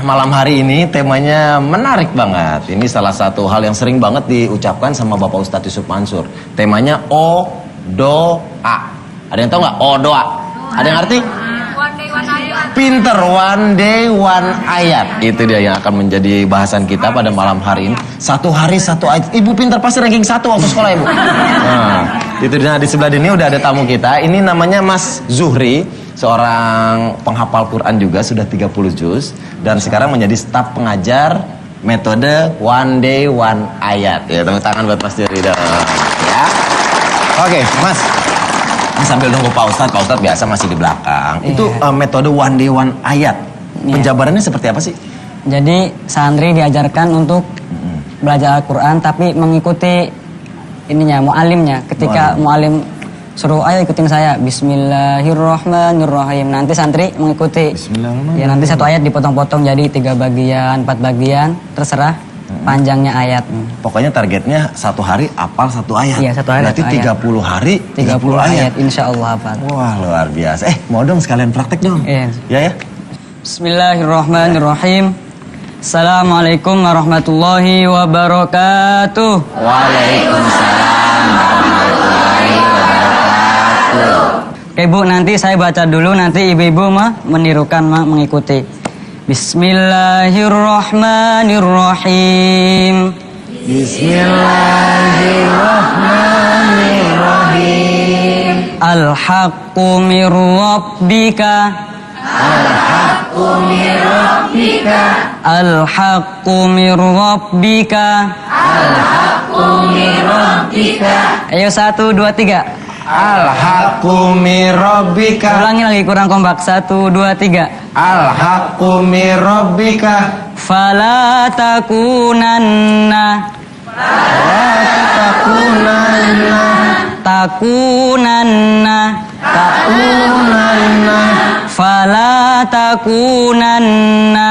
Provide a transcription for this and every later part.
malam hari ini temanya menarik banget. Ini salah satu hal yang sering banget diucapkan sama Bapak Ustadz Yusuf Mansur. Temanya O, Do, A. Ada yang tahu nggak? O, Do, A. Ada yang ngerti? Pinter, one day one ayat. Itu dia yang akan menjadi bahasan kita pada malam hari ini. Satu hari satu ayat. Ibu pinter pasti ranking 1 waktu sekolah ibu. Nah, itu dia. Di sebelah ini udah ada tamu kita. Ini namanya Mas Zuhri, seorang penghafal Quran juga, sudah 30 juz. Dan sekarang menjadi staf pengajar metode one day one ayat. Ya, tepuk tangan buat Mas Zuhri dong. Ya. Oke, Mas. Ini sambil nunggu Pak Ustadz biasa masih di belakang. Iya. Itu metode one day one ayat. Iya. Penjabarannya seperti apa sih? Jadi santri diajarkan untuk belajar Al-Quran tapi mengikuti ininya, mu'alimnya. Ketika mu'alim suruh ayo ikutin saya, Bismillahirrahmanirrahim. Nanti santri mengikuti. Ya nanti satu ayat dipotong-potong jadi 3 bagian, 4 bagian, terserah panjangnya ayat. Pokoknya targetnya satu hari hafal 1 ayat. Iya, 1 hari. Berarti 30 hari 30 ayat. Insya Allah hafal. Wah, luar biasa. Mau dong sekalian praktek dong. Iya. Ya. Bismillahirrahmanirrahim. Assalamualaikum warahmatullahi wabarakatuh. Waalaikumsalam warahmatullahi wabarakatuh. Oke Bu, nanti saya baca dulu, nanti ibu-ibu menirukan, mengikuti. Bismillahirrahmanirrahim. Bismillahirrahmanirrahim. Al-haqqu mir rabbika. Al-haqqu mir rabbika. Al-haqqu mir rabbika. Al-haqqu mir rabbika. Ayo 1, 2, 3. Al-haqqu mir rabbika. Ulangi lagi, kurang kompak. 1, 2, 3. Al-haqqu mir rabbika. Fala takunanna. Takunanna. Fala takunanna.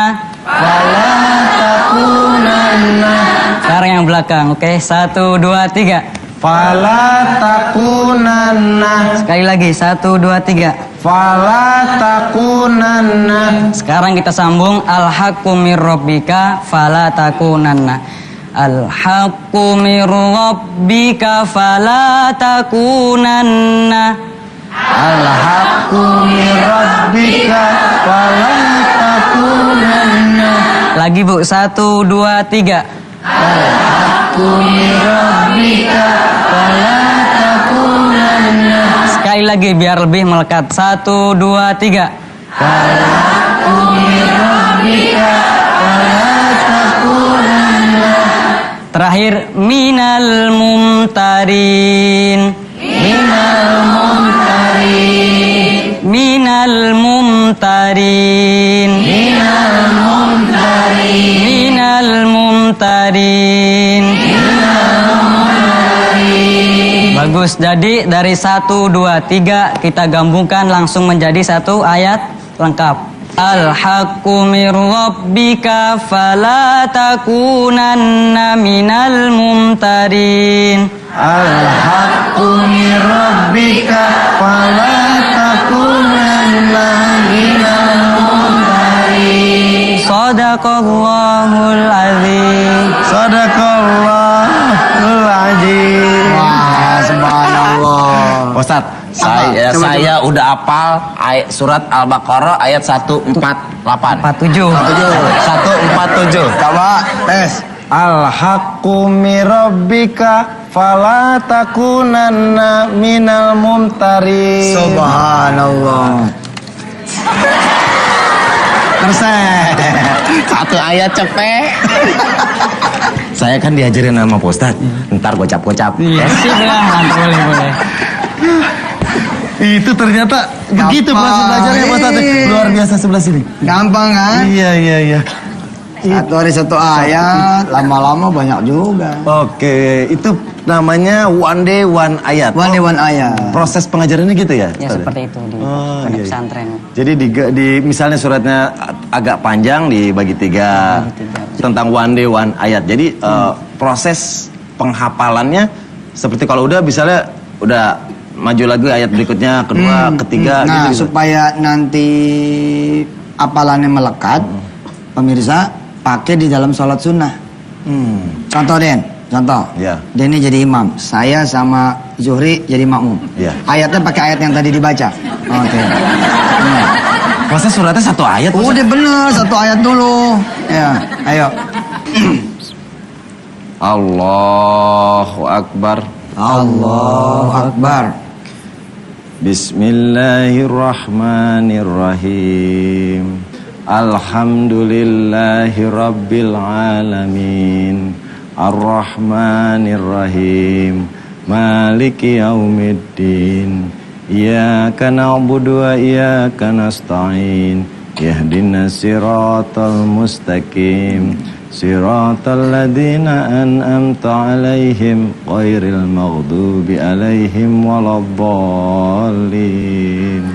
Sekarang yang belakang, oke? 1, 2, 3. Fala takunanna. Sekali lagi, 1, 2, 3. Fala takunanna. Sekarang kita sambung. Al-haqqu mir rabbika fala takunanna. Al-haqqu mir rabbika fala takunanna. Al-haqqu mir rabbika fala takunanna. Lagi Bu, 1, 2, 3. Al-haqqu mir rabbika fala takunanna. Sekali lagi biar lebih melekat. 1, 2, 3. Al-haqqu mir rabbika fala takunanna. Terakhir, minal mumtarin. Minal mumtarin. Minal mumtarin. Minal mumtarin. Minal mumtarin. Bagus, jadi dari 1, 2, 3 kita gabungkan langsung menjadi 1 ayat lengkap. Al-haqqu mir rabbika fala takunanna minal mumtarin. Al-haqqu mir rabbika fala takunanna minal mumtarin. Shadaqallahul azim. Sadaqallahul azim. Wah, subhanallah. Ustaz, saya udah hafal surat Al-Baqarah ayat 148. 47. 147. Coba tes. Al-haqqu mir rabbika fala takunanna minal mumtarin. Subhanallah. Persen. 1 ayat cepet. Saya kan diajarin sama Pak Ustadz. Ntar gocap-gocap. Iya, silakan, boleh. Itu ternyata begitu proses belajarnya Pak Ustadz. Luar biasa sebelah sini. Gampang kan? Iya. 1 hari 1 ayat, lama-lama banyak juga. Oke, itu namanya one day one ayat. One day one ayat. Proses pengajarannya gitu ya? Ya Ustadz? seperti itu di Oh, iya. pesantren. Jadi di misalnya suratnya agak panjang dibagi 3 tentang one day one ayat. Jadi proses penghafalannya seperti kalau udah misalnya udah maju lagi ayat berikutnya, kedua, ketiga Nah, gitu. supaya nanti hafalannya melekat, pemirsa pakai di dalam sholat sunnah. Contoh Den, contoh. Ya. Denny jadi imam, saya sama Zuhri jadi makmum. Ya. Ayatnya pakai ayat yang tadi dibaca. Oke. Masa suratnya satu ayat? Ustaz? Udah bener, satu ayat dulu. Ya, ayo. Allahu Akbar. Allahu Akbar. Bismillahirrahmanirrahim. Alhamdulillahi Rabbil Alamin. Ar-Rahmanirrahim. Maliki yaumiddin. Iyyaka na'budu wa iyyaka nasta'in. Ihdinas siratal mustaqim. Siratal ladzina an'amta 'alaihim ghairil maghdubi 'alaihim waladdallin.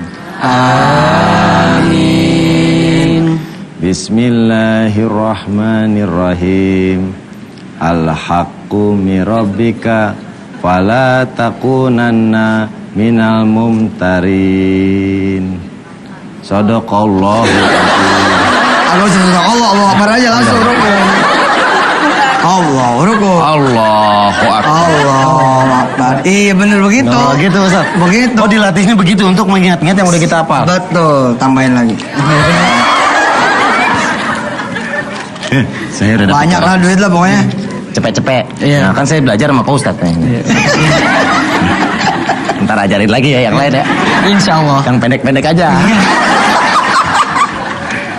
Amin. Bismillahirrahmanirrahim. Al-haqqu min rabbika fala takunanna minal mumtarin. Sadaqallahu azim. Allah Akbar aja langsung ruku. Ruku. Allahu Akbar. Allahu Akbar. Iya bener begitu. Oh, gitu Ustaz. Begitu. Oh, dilatihnya begitu untuk mengingat-ingat yang udah kita hafal. Betul, tambahin lagi. Saya udah dapet Banyak cara. lah duit lah pokoknya. Cepet-cepet. Iya. Nah, kan saya belajar sama Pak Ustadz nih. Ntar ajarin lagi ya yang lain ya. Insya Allah. Yang pendek-pendek aja.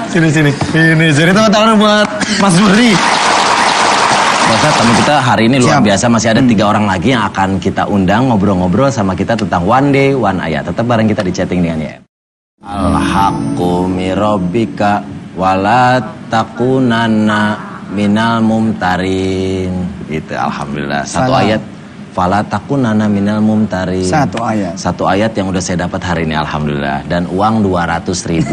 Sini. Ini tepuk tangan buat Mas Zuhri. Pak Ustadz, tamu kita hari ini luar Siap. biasa. Masih ada 3 orang lagi yang akan kita undang ngobrol-ngobrol sama kita tentang one day, one ayat. Tetap bareng kita di chatting dengan ya. Al-haqqu mirabbika wala takunanna minal mumtarin. Gitu, alhamdulillah. Satu Salam. ayat. Fala takunanna minal mumtarin. Satu ayat. Satu ayat yang udah saya dapat hari ini, alhamdulillah. Dan uang 200.000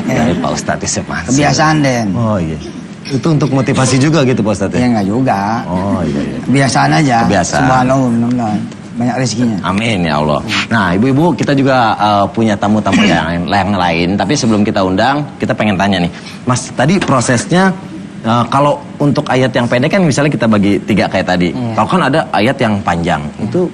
dari Pak Ustadz Yusuf Mansur. Kebiasaan Den. Oh iya. Itu untuk motivasi juga gitu Pak Ustadz Ya ya? enggak juga. Oh iya. Kebiasaan aja. Kebiasaan. Subhanallah, mudah-mudahan banyak rezekinya. Amin ya Allah. Nah ibu-ibu kita juga punya tamu-tamu yang lain. Tapi sebelum kita undang, kita pengen tanya nih. Mas, tadi prosesnya kalau untuk ayat yang pendek kan misalnya kita bagi 3 kayak tadi. Iya. Kalau kan ada ayat yang panjang, itu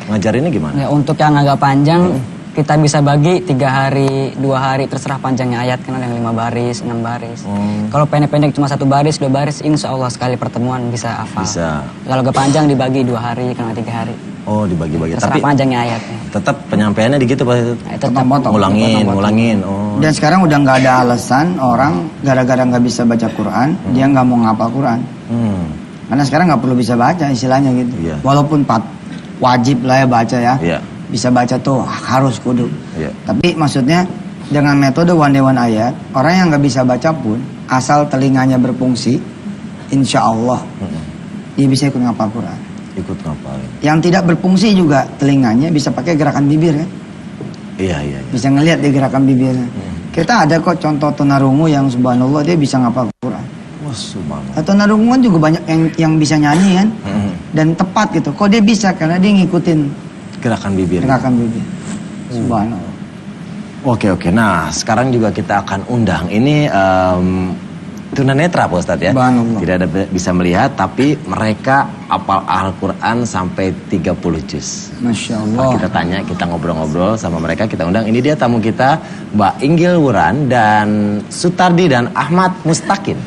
ngajarinnya gimana? Ya, untuk yang agak panjang kita bisa bagi 3 hari, 2 hari, terserah panjangnya ayat, kan ada yang 5 baris, 6 baris. Kalau pendek-pendek cuma 1 baris, 2 baris, insya Allah sekali pertemuan bisa hafal. Bisa. Kalau agak panjang dibagi 2 hari, kalau 3 hari. Oh dibagi-bagi. Terserah Tapi panjangnya ayatnya. tetap penyampaiannya di gitu Pak Ustadz? Nah, itu tetap Potong-potong. Ngulangin. Oh. Dan sekarang udah nggak ada alasan orang gara-gara nggak bisa baca Quran, dia nggak mau ngapal Quran. Karena sekarang nggak perlu bisa baca istilahnya gitu. Iya. Walaupun wajib lah ya baca ya. Iya. Bisa baca tuh harus kudu. Iya. Tapi maksudnya dengan metode one day one ayat, orang yang nggak bisa baca pun asal telinganya berfungsi, insya Allah dia bisa ikut ngapal Quran. Ikut ngapalin. Yang tidak berfungsi juga telinganya bisa pakai gerakan bibir kan? Iya. Bisa ngelihat di gerakan bibirnya. Kita ada kok contoh tunarungu yang subhanallah dia bisa ngapal Quran. Wah subhanallah. Tunarungu kan juga banyak yang bisa nyanyi kan? Dan tepat gitu. Kok dia bisa? Karena dia ngikutin Gerakan bibir. gerakan bibir. Subhanallah. Oke. Nah, sekarang juga kita akan undang. Ini tunanetra Pak Ustadz ya. Subhanallah. Tidak ada bisa melihat, tapi mereka hafal Al-Quran sampai 30 juz. Masya Nah, Allah. kita tanya, kita ngobrol-ngobrol sama mereka, kita undang. Ini dia tamu kita, Mbak Inggil Wuran dan Sutardi dan Ahmad Mustaqim.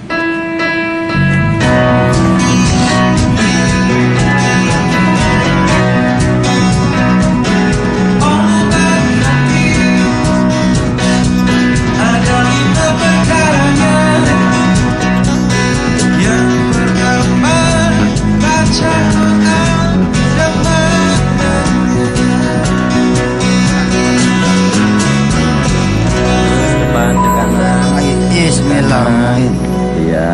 Depan ke kanan. Bismillahirrahmanirrahim. Iya.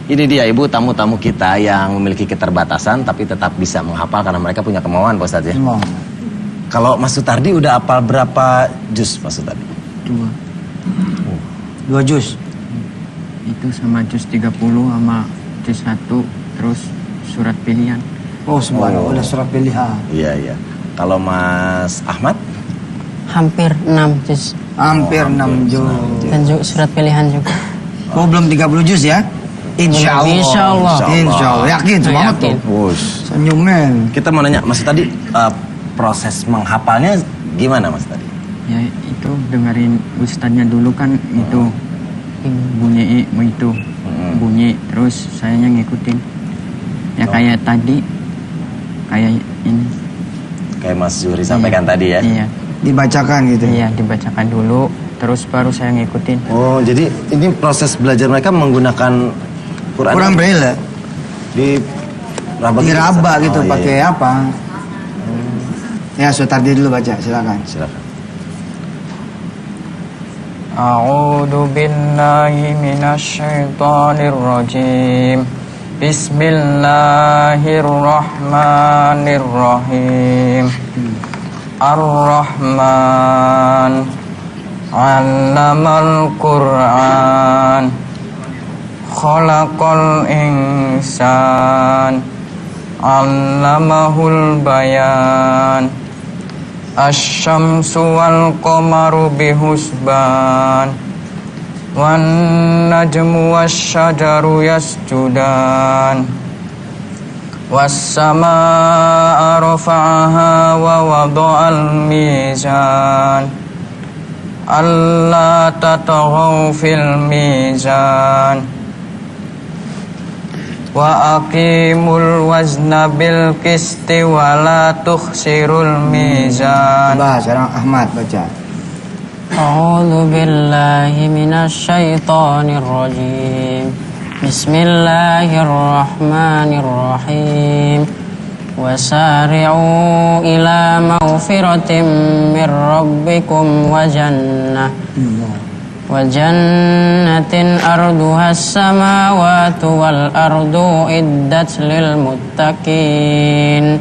Ini dia ibu tamu-tamu kita yang memiliki keterbatasan tapi tetap bisa menghafal karena mereka punya kemauan Pak Ustadz ya. Allah. Kalau Mas Sutardi udah hafal berapa juz Mas Sutardi? 2 juz. Itu sama juz 30 sama juz 1 terus surat pilihan. Oh subhanallah. Udah surat pilihan. Iya. Kalau Mas Ahmad? Hampir 6 juz. Hampir 6 juz. Dan surat pilihan juga. Oh, belum 30 juz ya? Insya Allah. Insya Allah. Insya Allah. Yakin semangat tuh. Yakin. Wush. Senyumnya. Kita mau nanya, Mas tadi proses menghafalnya gimana Mas tadi? Ya itu dengerin ustadznya dulu kan itu bunyi itu bunyi terus sayanya ngikutin. Ya kayak tadi kayak ini. Kayak Mas Zuhri sampaikan tadi ya? Iya. Dibacakan gitu. Iya dibacakan dulu terus baru saya ngikutin. Oh, jadi ini proses belajar mereka menggunakan Quran? Kurang braille. Diraba Diraba gitu Oh, iya, pakai iya. apa? Ya, Sutardi dulu baca, silakan. Silakan. A'udzu billahi minasyaitonir rajim. Bismillahirrahmanirrahim. Ar-Rahman 'allamal Qur'an. Khalaqal insan. 'allamahul bayan. Asy-syamsu wal qamaru bihusban. Wan najmu wasyajaru yasjudan. Was-samaa'a rafa'aha wa wada'al mizan. Alla tataghaw fil mizan. Wa aqimul wazna bil qisti wa la tukhsirul mizan. Bahas sekarang Ahmad baca. A'udzu billahi minasy syaithanir rajim. Bismillahirrahmanirrahim. Wasari'u ila maghfiratin mir rabbikum wa jannatin arduha as-samawati wal ardu iddat lil muttaqin.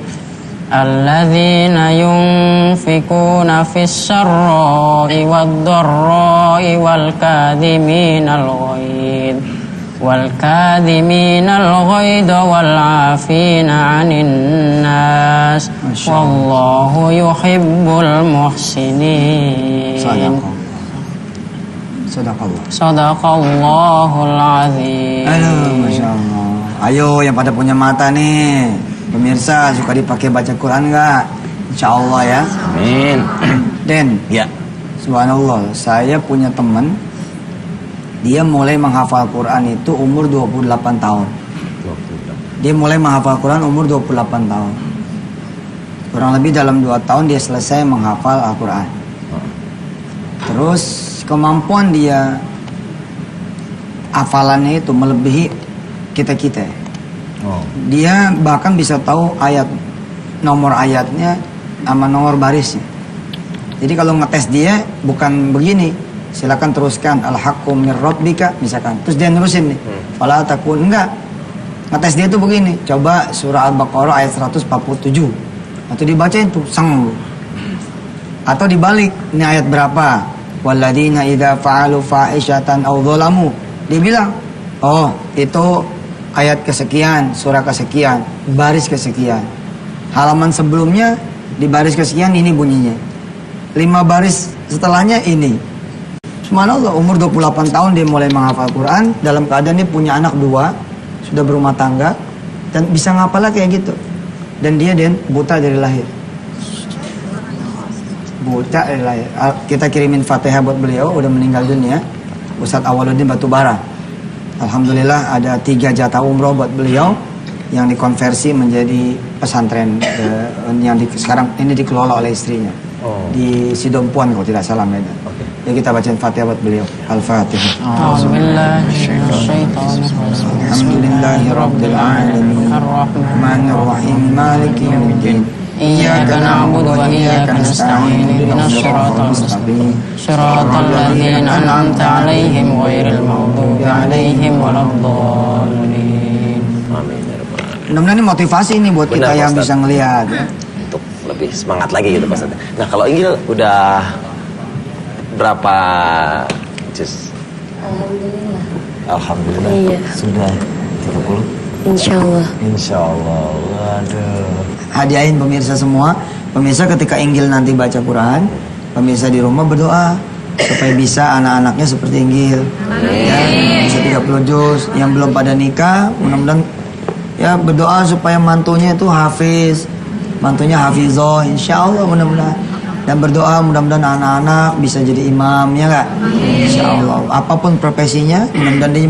Alladzina yunfikuna fis sarra'i wad dharra'i wal kadhiminal ghaidha wal 'afina 'anil nas wallahu yuhibbul muhsinin. Sadaqallah. Sadaqallahul azim. Aduh, Masya Allah. Ayo yang pada punya mata nih, pemirsa suka dipakai baca Quran nggak? Insya Allah ya. Amin. Den, Ya. subhanallah, saya punya teman, dia mulai menghafal Quran itu umur 28 tahun. Dia mulai menghafal Quran umur 28 tahun. Kurang lebih dalam 2 tahun dia selesai menghafal Al-Quran. Terus kemampuan dia hafalannya itu melebihi kita-kita. Oh. Dia bahkan bisa tahu nomor ayatnya sama nomor barisnya. Jadi kalau ngetes dia bukan begini, silakan teruskan al-haqqu mir rabbika misalkan. Terus dia nerusin nih. Fala takun, enggak. Ngetes dia tuh begini, coba surah Al-Baqarah ayat 147. Atau dibacain tuh sang. Atau dibalik, ini ayat berapa? Walladzina idza fa'alu fa'ishatan aw dzalamu. Dia bilang, "Oh, itu ayat kesekian, surah kesekian, baris kesekian. Halaman sebelumnya di baris kesekian ini bunyinya. 5 baris setelahnya ini." Subhanallah, umur 28 tahun dia mulai menghafal Quran dalam keadaan dia punya anak 2, sudah berumah tangga dan bisa ngapalnya kayak gitu. Dan dia buta dari lahir. Buta dari lahir. Kita kirimin Fatihah buat beliau, udah meninggal dunia. Ustadz Awaluddin Batubara. Alhamdulillah ada 3 jatah umroh buat beliau yang dikonversi menjadi pesantren yang sekarang ini dikelola oleh istrinya. Di Sidompuan kalau tidak salah Medan. Ya kita bacain Fatihah buat beliau. Al-Fatihah. Alhamdulillahirabbil alamin. Arrahmanir rahim. Maliki yaumiddin. Iyyaka na'budu wa iyyaka nasta'in. Ihdinas siratal mustaqim. Siratal ladzina an'amta 'alaihim ghairil maghdubi 'alaihim waladdallin. Amin ya rabbal alamin. Mudah-mudahan ini motivasi nih buat Benar, kita yang Ustaz. bisa ngelihat. Untuk lebih semangat lagi gitu Pak Ustadz. Nah, kalau Inggil udah berapa juz? Alhamdulillah. Alhamdulillah. Iya. Sudah 30. Insyaallah. Insyaallah. Waduh. Hadiahin pemirsa semua. Pemirsa ketika Inggil nanti baca Quran, pemirsa di rumah berdoa, supaya bisa anak-anaknya seperti Inggil. Ya, bisa 30 juz. Yang belum pada nikah, mudah-mudahan ya berdoa supaya mantunya itu hafiz, mantunya hafizah, insya Allah mudah-mudahan. Dan berdoa mudah-mudahan anak-anak bisa jadi imam, ya nggak? Insya Allah. Apapun profesinya, mudah-mudahan dia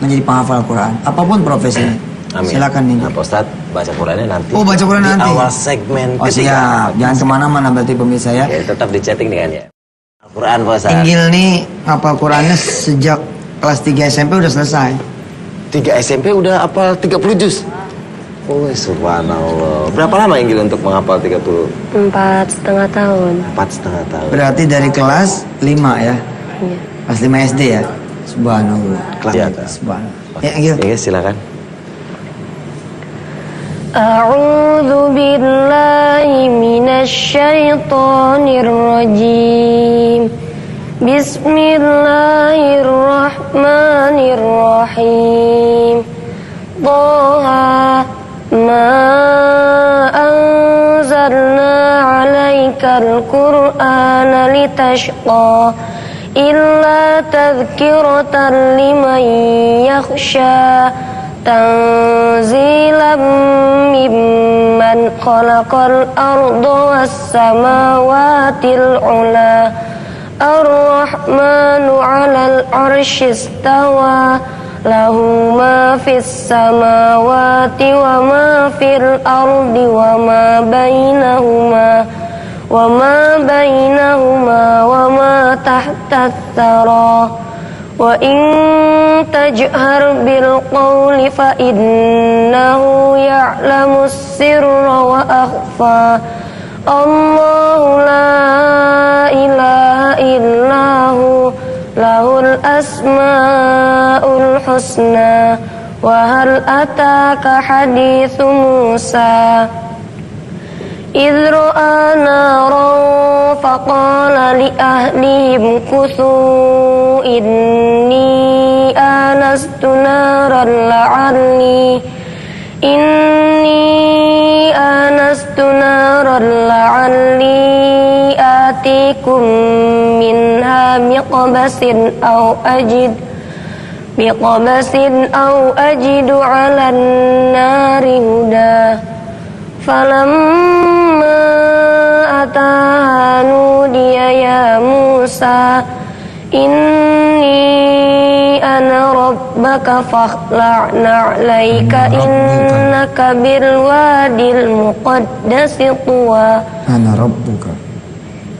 menjadi penghafal Quran. Apapun profesinya. Amin. Silakan nih. Nah, Pak Ustadz baca Qurannya nanti. Oh, baca Quran di nanti. awal segmen Oh siap, jangan kemana-mana berarti pemirsa ya. Oke, tetap di chatting dengan ya. Al-Quran Pak Ustadz. Inggil nih ngapal Qurannya sejak kelas 3 SMP udah selesai. 3 SMP udah hafal 30 juz. Oh, subhanallah. Berapa lama Inggil untuk menghafal 30? 4,5 tahun. 4,5 tahun. Berarti dari kelas 5 ya. Iya. Kelas 5 SD ya. Subhanallah. Kelas Ya, tiga. subhanallah. Ya, Inggil. Ya, silakan. A'udzu billahi minasyaitonir rajim. Bismillahirrahmanirrahim. Dhaha ma anzalna 'alaikal qur'ana litashqa illa tadhkiratan liman yakhsha tanzilam mimman khalaqal arda was samawatil ula ar-rahmanu 'alal 'arsy istawa lahu ma fis samawati wa ma fil ardi wa ma bainahuma wa ma tahta thara wa in tajhar bil qawli fa innahu ya'lamus sirra wa akhfa Allahu la ilaha illahu lahul asmaul husna wa hal ataka hadithu Musa idh ra'a naran faqala li ahlihim kuthu inni anastu naran la'alli atikum minha biqabasin aw ajidu 'alan nari huda falamma ataha nudiya ya Musa inni ana rabbaka fakhla'na 'alaika innaka bil wadil muqaddasi tuwa Ana rabbuka.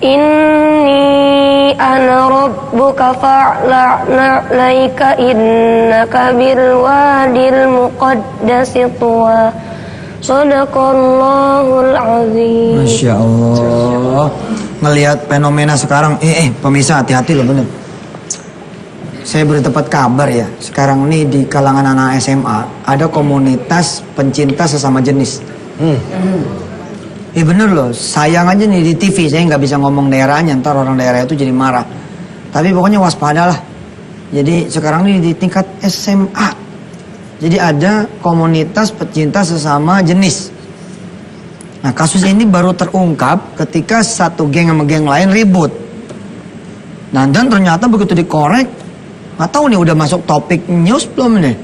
inni ana rabbuka fakhla'na 'alaika innaka bil wadil muqaddasi tuwa Sadaqallahul azim. Masya Allah. Ngelihat fenomena sekarang, pemirsa hati-hati loh bener. Saya baru dapat kabar ya, sekarang nih di kalangan anak SMA ada komunitas pencinta sesama jenis. Bener loh, sayang aja nih di TV, saya nggak bisa ngomong daerahnya, ntar orang daerah itu jadi marah. Tapi pokoknya waspadalah. Jadi sekarang nih di tingkat SMA. Jadi ada komunitas pecinta sesama jenis. Nah kasus ini baru terungkap ketika satu geng sama geng lain ribut. Nah dan ternyata begitu dikorek, nggak tahu nih udah masuk topik news belum nih.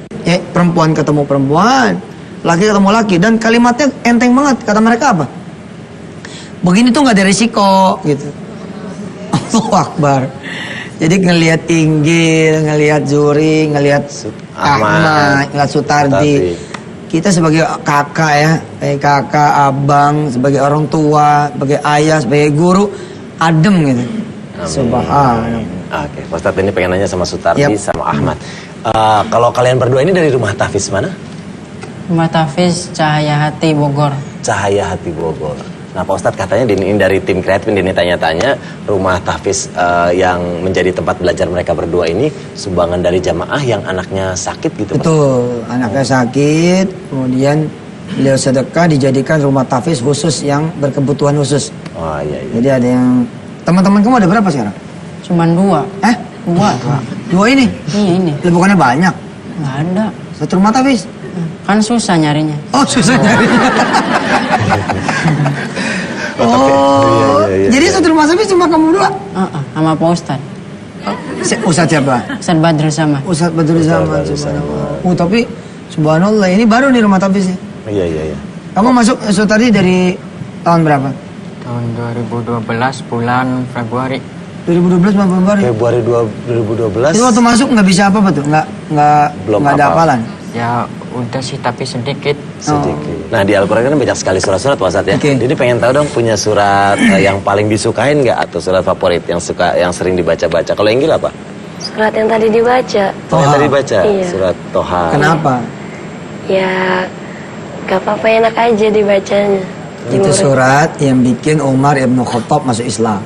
Perempuan ketemu perempuan, laki ketemu laki, dan kalimatnya enteng banget. Kata mereka apa? Begini tuh nggak ada risiko gitu. Allahu Akbar. Jadi ngelihat Inggil, ngelihat Zuri, ngelihat Ahmad, ngelihat Sutardi. Kita sebagai kakak ya, kakak, abang, sebagai orang tua, sebagai ayah, sebagai guru, adem gitu. Subhanallah. Oke, Pak Ustadz ini pengen nanya sama Sutardi Yap. sama Ahmad. Kalau kalian berdua ini dari rumah tahfiz mana? Rumah Tahfiz Cahaya Hati Bogor. Cahaya Hati Bogor. Nah Pak Ustadz katanya ini dari tim kreatif ini tanya-tanya rumah tahfiz yang menjadi tempat belajar mereka berdua ini sumbangan dari jamaah yang anaknya sakit gitu Pak? Betul, anaknya sakit, kemudian beliau sedekah dijadikan rumah tahfiz khusus yang berkebutuhan khusus. Oh iya. Jadi ada yang, teman-teman kamu ada berapa sekarang? Cuman 2. 2. 2 ini? Iya ini. Lah bukannya banyak? Nggak ada. Satu rumah tahfiz? Kan susah nyarinya. Oh susah nyari. Oh, jadi satu rumah sapi cuma kamu dua? Sama Pak Ustad. Ustadz siapa? Ustad Badrul sama. Ustadz Badrul Zaman. Subhanallah. Tapi subhanallah ini baru nih rumah tapis ya. Iya. Kamu masuk tadi dari tahun berapa? Tahun 2012 bulan Februari. 2012 bulan Februari. Februari 2012. Itu waktu masuk nggak bisa apa tuh? Belum nggak ada hafal. hafalan. Ya udah sih tapi sedikit. Sedikit. Nah di Al-Quran kan banyak sekali surat-surat Pak Ustadz ya. Oke. Jadi pengen tahu dong punya surat yang paling disukain nggak atau surat favorit yang sering dibaca-baca. Kalau Inggil apa? Surat yang tadi dibaca. Oh, yang tadi baca Iya. surat Toha. Kenapa? Ya, gak apa-apa, enak aja dibacanya. Itu Dimurid. surat yang bikin Umar ibn Khattab masuk Islam.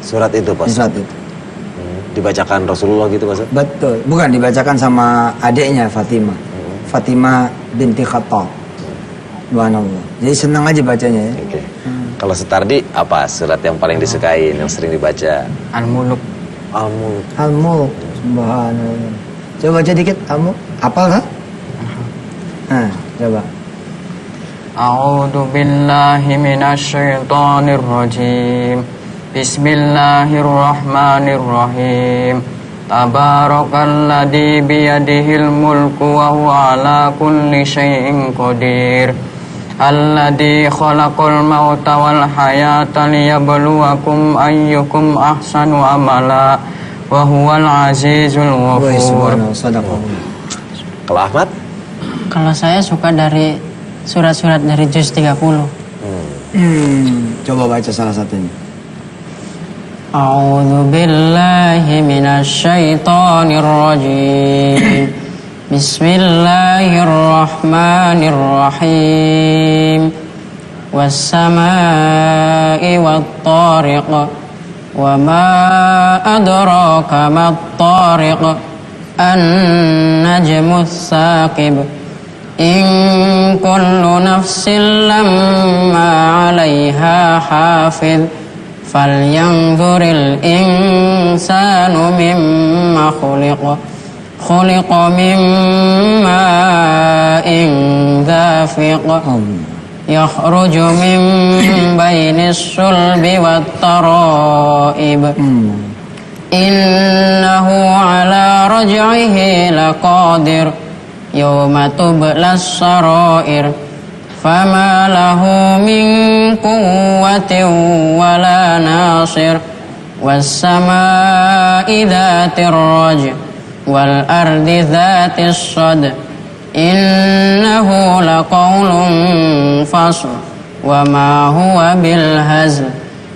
Surat itu Pak. Surat itu. Dibacakan Rasulullah gitu Pak Ustadz? Betul. Bukan dibacakan sama adiknya Fatimah. Fatimah binti Khattab. Subhanallah. Jadi senang aja bacanya ya. Oke. Kalau Sutardi apa surat yang paling disukain yang sering dibaca? Al-Muluk. Al-Mulk. Al-Mulk. Subhanallah. Coba baca dikit Al-Mulk. Apal kan? Coba. A'udzu billahi minasyaitonir rajim. Bismillahirrahmanirrahim. Tabarakalladzi biyadihil mulku wa huwa ala kulli syai'in qadir. Alladzi khalaqal mauta wal hayata liyabluwakum ayyukum ahsanu amala wa huwal azizul Wah, ghafur. subhanallah. Sadaqallah. Kalau Ahmad? Kalau saya suka dari surat-surat dari juz 30. Coba baca salah satunya. A'udzu billahi minasyaitonir rajim. Bismillahirrahmanirrahim. Was-samaa'i wat-tariq. Wa ma adraka mat-tariq. An-najmu ats-tsaqib. In kullu nafsin lamma 'alaiha hafidh. Falyanzuril insanu mimma khuliqa. Khuliqa mimma dafiq. Yakhruju min bainis sulbi wat taraib. Innahu ala raj'ihi laqadir. Yawma tublas sarair. Fama lahu min quwwatin wala nasir. Was-samaa'i dhatir raj' wal ardi dhatis sad. Innahu laqawlun fasl wa ma huwa bil hazl.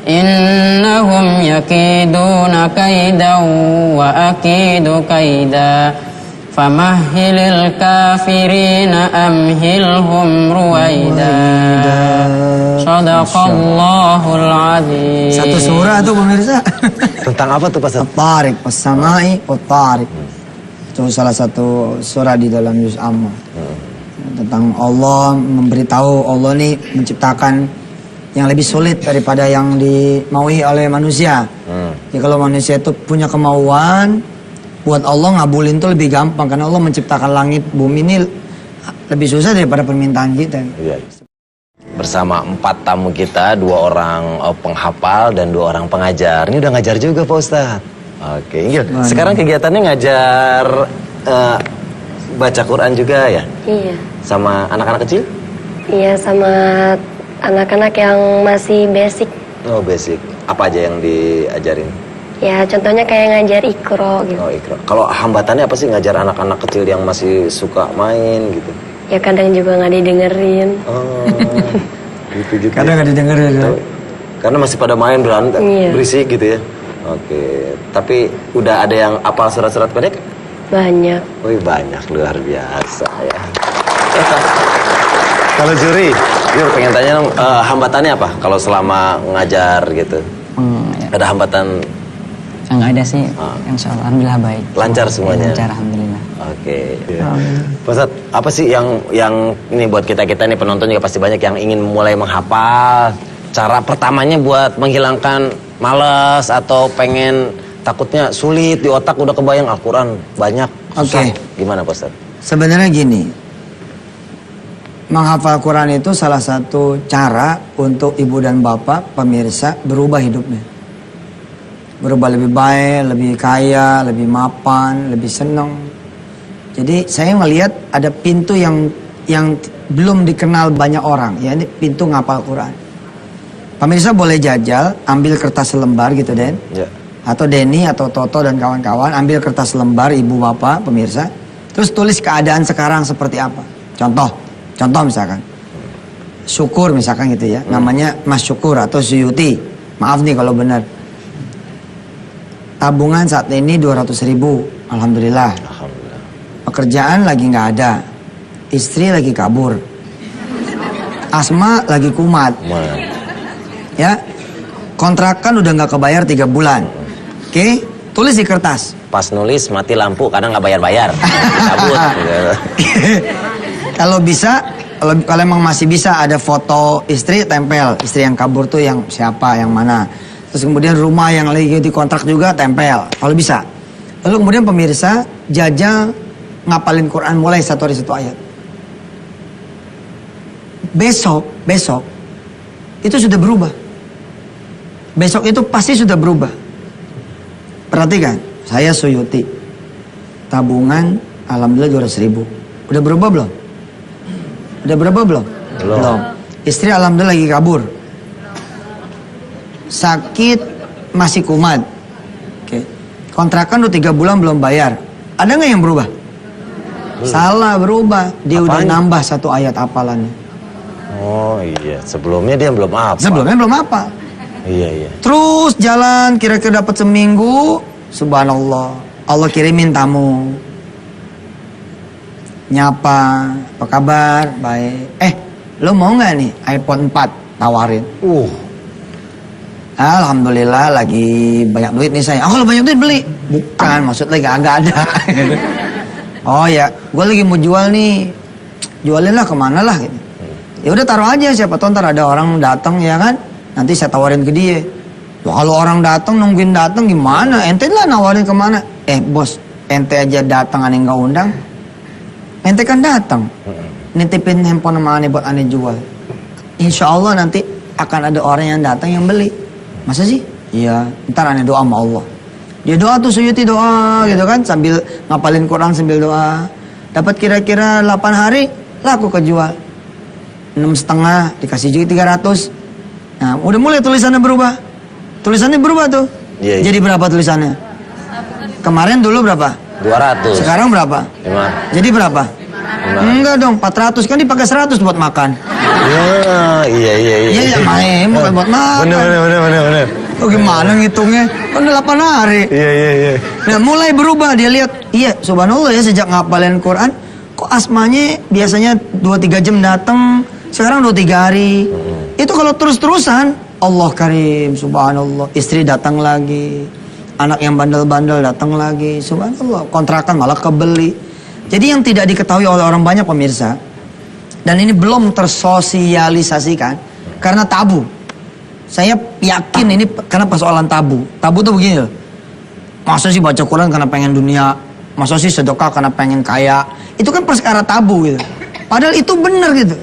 Innahum yakiduna kaidan wa akidu kaida. Famahhilil kafirina amhilhum ruwaida. Sadaqallahul azim. Satu surah tuh pemirsa. Tentang apa tuh Pak Ustadz? At-Tariq, As-Sama'i, At-Tariq. Itu salah satu surah di dalam Juz Amma. Tentang Allah, memberitahu Allah nih menciptakan yang lebih sulit daripada yang dimaui oleh manusia. Jadi kalau manusia itu punya kemauan, buat Allah ngabulin tuh lebih gampang. Karena Allah menciptakan langit, bumi ini lebih susah daripada permintaan kita. Iya. Bersama 4 tamu kita, 2 orang penghafal dan 2 orang pengajar. Ini udah ngajar juga Pak Ustadz. Oke, Inggil. Sekarang kegiatannya ngajar baca Quran juga ya? Iya. Sama anak-anak kecil? Iya, sama anak-anak yang masih basic. Oh, basic. Apa aja yang diajarin? Ya, contohnya kayak ngajar ikro gitu. Oh, Iqra. Kalau hambatannya apa sih ngajar anak-anak kecil yang masih suka main gitu? Ya kadang juga nggak didengerin. Oh, gitu juga. Kadang nggak didengerin. Tuh. Karena masih pada main Iya. berisik gitu ya. Oke, tapi udah ada yang apal surat-surat pendek? Banyak. Wih, banyak, luar biasa ya. Kalau Juri, Jur pengen tanya dong, hambatannya apa kalau selama ngajar gitu? Ada hambatan? Nggak ada sih, insya Allah, alhamdulillah baik. Lancar semuanya? Lancar, alhamdulillah. Oke. Pak Ustadz, apa sih yang ini buat kita nih penonton juga pasti banyak yang ingin mulai menghafal. Cara pertamanya buat menghilangkan malas atau pengen takutnya sulit di otak udah kebayang Al-Quran banyak susah. Oke. Gimana Pak Ustadz? Sebenarnya gini, menghafal Quran itu salah satu cara untuk ibu dan bapak pemirsa berubah hidupnya. Berubah lebih baik, lebih kaya, lebih mapan, lebih senang. Jadi saya melihat ada pintu yang belum dikenal banyak orang, ya ini pintu ngapal Quran. Pemirsa boleh jajal, ambil kertas selembar gitu Den. Ya. Atau Denny atau Toto dan kawan-kawan ambil kertas lembar ibu bapak pemirsa, terus tulis keadaan sekarang seperti apa. Contoh misalkan Syukur misalkan gitu ya, namanya Mas Syukur atau Suyuti, maaf nih kalau benar. Tabungan saat ini 200.000, alhamdulillah. Pekerjaan lagi nggak ada, istri lagi kabur, asma lagi kumat, ya kontrakan udah nggak kebayar 3 bulan. Oke, tulis di kertas. Pas nulis mati lampu karena nggak bayar-bayar. Cabut. Kalau bisa, kalau emang masih bisa ada foto istri tempel, istri yang kabur tuh yang siapa, yang mana. Terus kemudian rumah yang lagi dikontrak juga tempel, kalau bisa. Lalu kemudian pemirsa jajal ngapalin Quran mulai 1 hari 1 ayat. Besok itu sudah berubah. Besok itu pasti sudah berubah. Perhatikan, saya Suyuti, tabungan alhamdulillah 200.000. Udah berubah belum? Udah berubah belum? Belum. Istri alhamdulillah lagi kabur. Sakit masih kumat. Oke. Kontrakan udah 3 bulan belum bayar. Ada nggak yang berubah? Salah, berubah. Dia udah nambah 1 ayat hafalannya. Oh iya, sebelumnya dia belum apa. Sebelumnya belum apa. Iya. Terus jalan kira-kira dapat seminggu, subhanallah, Allah kirimin tamu. Nyapa, apa kabar? Baik. Lo mau nggak nih iPhone 4 tawarin? Alhamdulillah lagi banyak duit nih saya. Kalau banyak duit beli. Bukan, maksudnya nggak ada. Oh ya, gue lagi mau jual nih. Jualin lah kemana lah gitu. Ya udah taruh aja, siapa tahu ntar ada orang datang ya kan. Nanti saya tawarin ke dia. Wah, kalau orang datang nungguin datang gimana? Ente lah nawarin kemana? Bos, ente aja datang aneh nggak undang. Ente kan datang. Nitipin handphone sama aneh buat aneh jual. Insya Allah nanti akan ada orang yang datang yang beli. Masa sih? Iya. Ntar aneh doa sama Allah. Dia doa tuh Suyuti doa gitu kan, sambil ngapalin Quran sambil doa. Dapat kira-kira 8 hari laku kejual. 6,5 dikasih juga 300. Nah, udah mulai tulisannya berubah. Tulisannya berubah tuh. Iya. Jadi berapa tulisannya? Kemarin dulu berapa? 200. Sekarang berapa? 5. Jadi berapa? Enggak dong, 400 kan dipakai 100 buat makan. Iya. Iya, main bukan buat makan. Bener. Oh, gimana ngitungnya? Kan udah 8 hari. Iya. Nah, mulai berubah, dia lihat, iya, subhanallah ya, sejak ngapalin Quran, kok asmanya biasanya 2-3 jam datang, sekarang 2-3 hari. Itu kalau terus-terusan, Allah karim, subhanallah, istri datang lagi, anak yang bandel-bandel datang lagi, subhanallah, kontrakan malah kebeli. Jadi yang tidak diketahui oleh orang banyak pemirsa, dan ini belum tersosialisasikan karena tabu. Saya yakin ini karena persoalan tabu. Tabu tuh begini loh. Masa sih baca Quran karena pengen dunia? Masa sih sedekah karena pengen kaya? Itu kan perkara tabu gitu. Padahal itu benar gitu.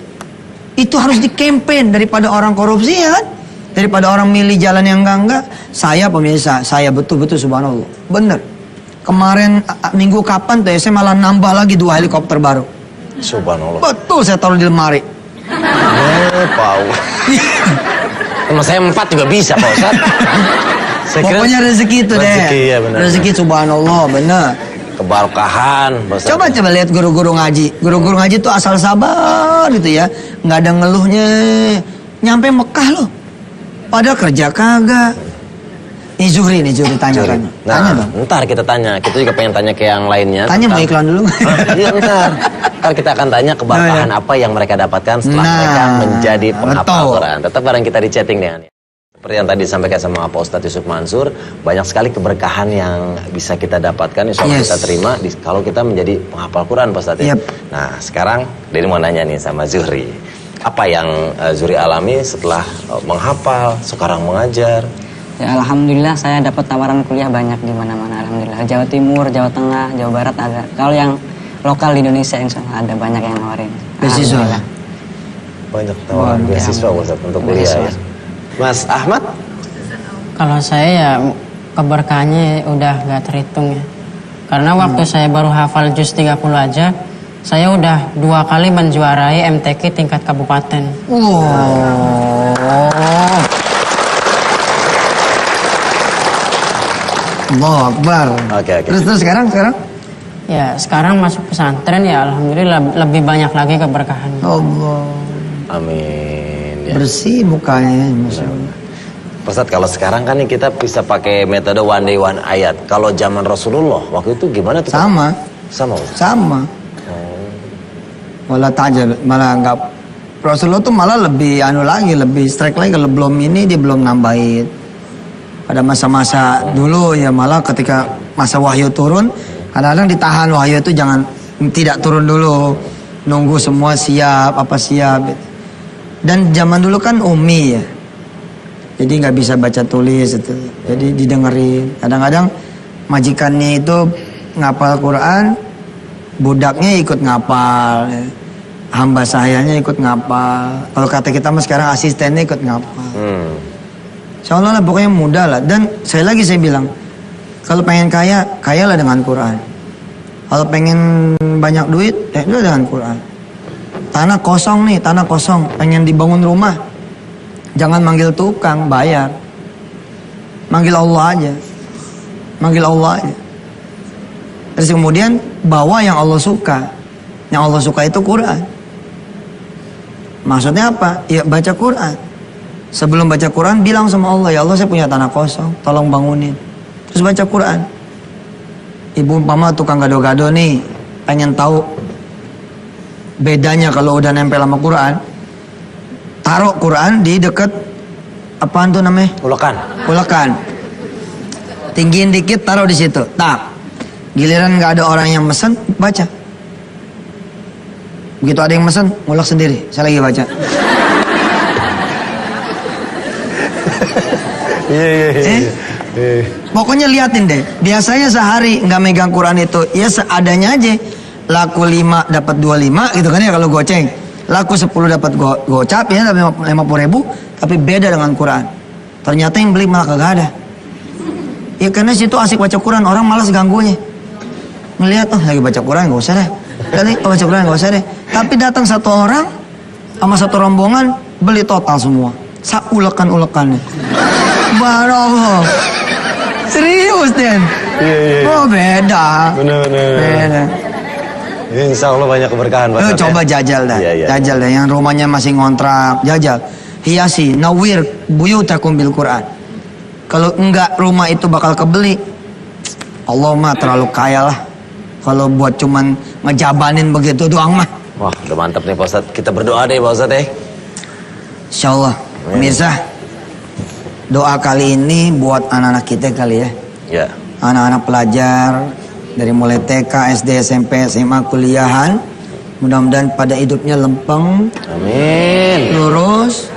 Itu harus di-campaign daripada orang korupsi ya kan? Daripada orang milih jalan yang enggak. Saya pemirsa, saya betul-betul subhanallah. Bener. Kemarin minggu kapan tuh ya, saya malah nambah lagi 2 helikopter baru. Subhanallah. Betul, saya taruh di lemari. Pau. Sama saya 4 juga bisa Pak Ustaz. Pokoknya rezeki itu deh. Rezeki ya benar. Rezeki subhanallah, bener. Kebarokahan. Coba lihat guru-guru ngaji. Guru-guru ngaji tuh asal sabar gitu ya. Nggak ada ngeluhnya. Nyampe Mekah loh. Padahal kerja kagak. Nih Zuhri tanya. Tanya dong. Ntar kita tanya. Kita juga pengen tanya ke yang lainnya. Tanya mau iklan dulu. Iya ntar. Ntar kita akan tanya keberkahan apa yang mereka dapatkan setelah mereka menjadi penghafal Quran. Tetap bareng kita di chatting dengan. Seperti yang tadi disampaikan sama Pak Ustadz Yusuf Mansur, banyak sekali keberkahan yang bisa kita dapatkan, insya Allah kita terima kalau kita menjadi penghafal Quran, Pak Ustadz. Nah, sekarang Deni mau nanya nih sama Zuhri, apa yang Zuhri alami setelah menghafal, sekarang mengajar? Ya, alhamdulillah saya dapat tawaran kuliah banyak di mana-mana. Alhamdulillah, Jawa Timur, Jawa Tengah, Jawa Barat ada. Kalau yang lokal di Indonesia, insya Allah ada banyak yang nawarin. Beasiswa. Banyak tawaran beasiswa Ustaz untuk kuliah ya. Mas Ahmad? Kalau saya ya keberkahannya udah gak terhitung ya. Karena waktu saya baru hafal juz 30 aja, saya udah 2 kali menjuarai MTQ tingkat kabupaten. Allahu Akbar. Oke. Terus sekarang? Ya sekarang masuk pesantren ya alhamdulillah lebih banyak lagi keberkahannya. Allah. Amin. Ya. Bersih mukanya, Masya Allah. Ustaz, kalau sekarang kan nih kita bisa pakai metode one day one ayat. Kalau zaman Rasulullah waktu itu gimana tuh? Sama. Ustaz? Sama. Malah tajam, malah enggak. Rasulullah tuh malah lebih lebih strike lagi. Kalau belum ini dia belum nambahin. Pada masa-masa dulu ya malah ketika masa wahyu turun, kadang-kadang ditahan wahyu itu tidak turun dulu, nunggu semua siap. Dan zaman dulu kan ummi ya, jadi nggak bisa baca tulis itu, jadi didengerin. Kadang-kadang majikannya itu ngapal Quran, budaknya ikut ngapal, ya. Hamba sayanya ikut ngapal. Kalau kata kita mas sekarang asistennya ikut ngapal. Insyaallah lah pokoknya mudah lah. Dan saya bilang, kalau pengen kaya, kayalah dengan Quran. Kalau pengen banyak duit, itu dengan Quran. Tanah kosong, pengen dibangun rumah. Jangan manggil tukang, bayar. Manggil Allah aja. Terus kemudian bawa yang Allah suka. Yang Allah suka itu Quran. Maksudnya apa? Ya baca Quran. Sebelum baca Quran bilang sama Allah, ya Allah saya punya tanah kosong, tolong bangunin. Terus baca Quran. Ibu umpama tukang gado-gado nih, pengen tahu bedanya kalau udah nempel sama Quran. Taruh Quran di deket apaan tuh namanya? Ulekan. Tinggiin dikit, taruh di situ. Tak. Giliran nggak ada orang yang mesen, baca. Begitu ada yang mesen, ngulek sendiri. Saya lagi baca. Pokoknya liatin deh. Biasanya sehari nggak megang Quran itu, ya seadanya aja. Laku 5 dapat 25 gitu kan ya kalau goceng. Laku 10 dapat gocap ya, dapat 50.000. Tapi beda dengan Quran. Ternyata yang beli malah kagak ada. Ya karena situ asik baca Quran, orang malas ganggunya. Ngelihat lagi baca Quran nggak usah deh. Baca Quran nggak usah deh. Tapi datang satu orang sama satu rombongan beli total semua. Ulekan-ulekannya. Barallah. Serius Den. Oh beda. Benar. Insya Allah banyak keberkahan Pak. Coba jajal dah. Jajal dah. Yang rumahnya masih ngontrak, jajal. Hiasi, nawir buyutakum bil Quran. Kalau enggak rumah itu bakal kebeli. Allah mah terlalu kaya lah. Kalau buat cuman ngejabanin begitu doang mah. Wah, udah mantap nih Pak Ustadz. Kita berdoa deh Pak Ustadz Insyaallah. Pemirsa, doa kali ini buat anak-anak kita kali ya. Ya. Anak-anak pelajar dari mulai TK, SD, SMP, SMA, kuliahan. Mudah-mudahan pada hidupnya lempeng. Amin. Lurus.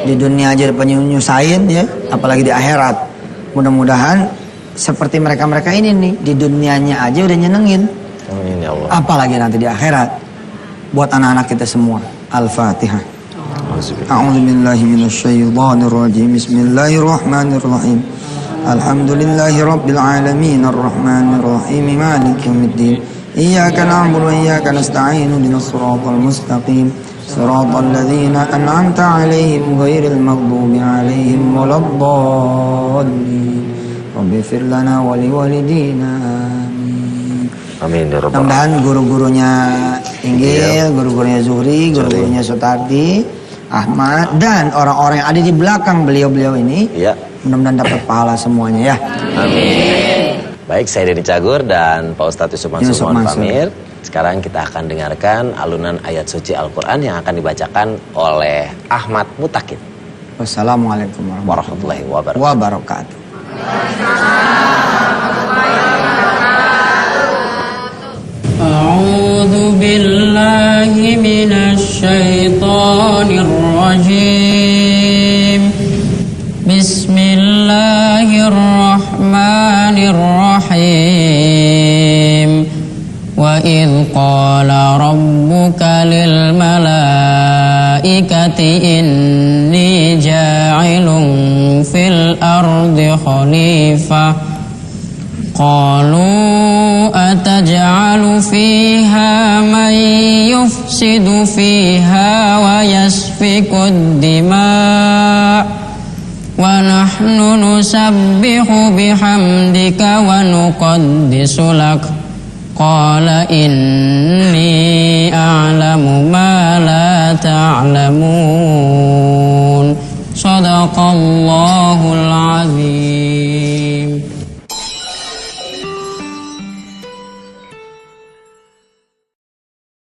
Di dunia aja penyusahin ya, apalagi di akhirat. Mudah-mudahan seperti mereka-mereka ini nih, di dunianya aja udah nyenengin. Amin ya Allah. Apalagi nanti di akhirat. Buat anak-anak kita semua. Al-Fatihah. A'udzu billahi minasyaitonir rajim. Bismillahirrahmanirrahim. Alhamdulillahi rabbil alamin arrahmanir rahim maliki yaumiddin. Iyyaka na'budu wa iyyaka nasta'in ihdinas siratal mustaqim. Siratal ladzina an'amta 'alaihim ghairil maghdubi 'alaihim waladdallin. Rabbighfir lana wa liwalidina. Amin ya Rabbal Mudah-mudahan guru-gurunya Inggil, guru-gurunya Zuhri, guru-gurunya Sutardi, Ahmad, dan orang-orang yang ada di belakang beliau-beliau ini, mudah-mudahan dapat pahala semuanya ya. Amin. Baik, saya Denny Cagur dan Pak Ustadz Yusuf Mansur mohon pamit. Sekarang kita akan dengarkan alunan ayat suci Al-Quran yang akan dibacakan oleh Ahmad Mutakid. Wassalamualaikum warahmatullahi wabarakatuh. أعوذ بالله من الشيطان الرجيم بسم الله الرحمن الرحيم وإذ قال ربك للملائكة إني جاعل في الأرض خليفة قالوا أتجعل فيها من يفسد فيها ويسفك الدماء ونحن نسبح بحمدك ونقدس لك قال إني أعلم ما لا تعلمون صدق الله العظيم